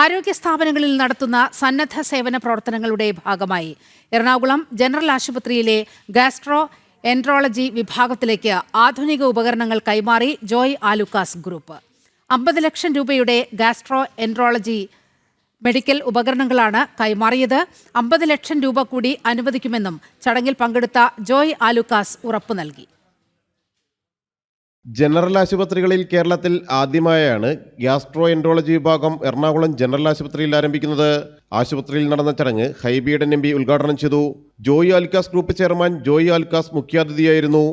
ആരോഗ്യ സ്ഥാപനങ്ങളിൽ നടത്തുന്ന സന്നദ്ധ സേവന പ്രവർത്തനങ്ങളുടെ ഭാഗമായി എറണാകുളം ജനറൽ ആശുപത്രിയിലെ ഗാസ്ട്രോ എൻട്രോളജി വിഭാഗത്തിലേക്ക് ആധുനിക ഉപകരണങ്ങൾ കൈമാറി ജോയ് ആലുക്കാസ് ഗ്രൂപ്പ്. 50 ലക്ഷം രൂപയുടെ ഗാസ്ട്രോ എൻട്രോളജി മെഡിക്കൽ ഉപകരണങ്ങളാണ് കൈമാറിയത്. 50 ലക്ഷം രൂപ കൂടി അനുവദിക്കുമെന്നും ചടങ്ങിൽ പങ്കെടുത്ത ജോയ് ആലുക്കാസ് ഉറപ്പു നൽകി. ജനറൽ ആശുപത്രികളിൽ കേരളത്തിൽ ആദ്യമായാണ് ഗ്യാസ്ട്രോ എൻട്രോളജി വിഭാഗം എറണാകുളം ജനറൽ ആശുപത്രിയിൽ ആരംഭിക്കുന്നത്. ആശുപത്രിയിൽ നടന്ന ചടങ്ങ് ഹൈബിയുടെ എംപി ഉദ്ഘാടനം ചെയ്തു. ജോയ് ആലുക്കാസ് ഗ്രൂപ്പ് ചെയർമാൻ ജോയ് ആലുക്കാസ് മുഖ്യാതിഥിയായിരുന്നു.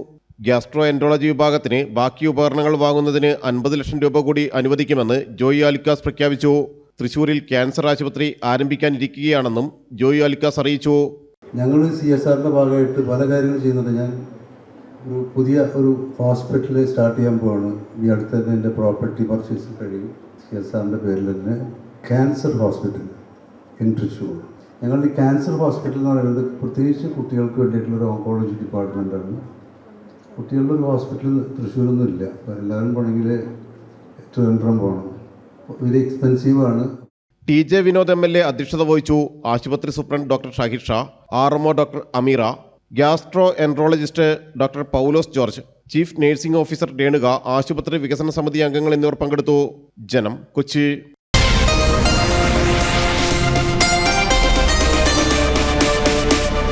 ഗ്യാസ്ട്രോ എൻട്രോളജി വിഭാഗത്തിന് ബാക്കി ഉപകരണങ്ങൾ വാങ്ങുന്നതിന് 50 ലക്ഷം രൂപ കൂടി അനുവദിക്കുമെന്ന് ജോയ് ആലുക്കാസ് പ്രഖ്യാപിച്ചു. തൃശൂരിൽ ക്യാൻസർ ആശുപത്രി ആരംഭിക്കാനിരിക്കുകയാണെന്നും ജോയ് ആലുക്കാസ് അറിയിച്ചു. ഞങ്ങൾ CSRന്റെ ഭാഗമായിട്ട് പല കാര്യങ്ങൾ ചെയ്യുന്നുണ്ട്. ഞാൻ പുതിയ ഹോസ്പിറ്റൽ സ്റ്റാർട്ട് ചെയ്യാൻ പോവാണ്. ഈ അടുത്ത് തന്നെ എൻ്റെ പ്രോപ്പർട്ടി പർച്ചേസ് കഴിയും. CSRന്റെ പേരിൽ തന്നെ ക്യാൻസർ ഹോസ്പിറ്റൽ ഇൻ തൃശ്ശൂർ. ഞങ്ങളുടെ ഈ ക്യാൻസർ ഹോസ്പിറ്റൽ എന്ന് പറയുന്നത് പ്രത്യേകിച്ച് കുട്ടികൾക്ക് വേണ്ടിയിട്ടുള്ളൊരു ഓങ്കോളജി ഡിപ്പാർട്ട്മെൻറ്റാണ്. കുട്ടികളുടെ ഒരു ഹോസ്പിറ്റൽ തൃശ്ശൂരൊന്നും ഇല്ല. അപ്പോൾ എല്ലാവരും പോകണമെങ്കിൽ ട്രിവാൻഡ്രം പോകണം. വെരി എക്സ്പെൻസീവാണ്. TJ വിനോദ് MLA അധ്യക്ഷത വഹിച്ചു. ആശുപത്രി superintendent doctor Shahir Shah, RMO doctor Ameera, gastroenterologist doctor Paulose George, chief nursing officer Renuka, ആശുപത്രി വികസന സമിതി അംഗങ്ങൾ എന്നിവർ പങ്കെടുത്തു. ജനം, കൊച്ചി.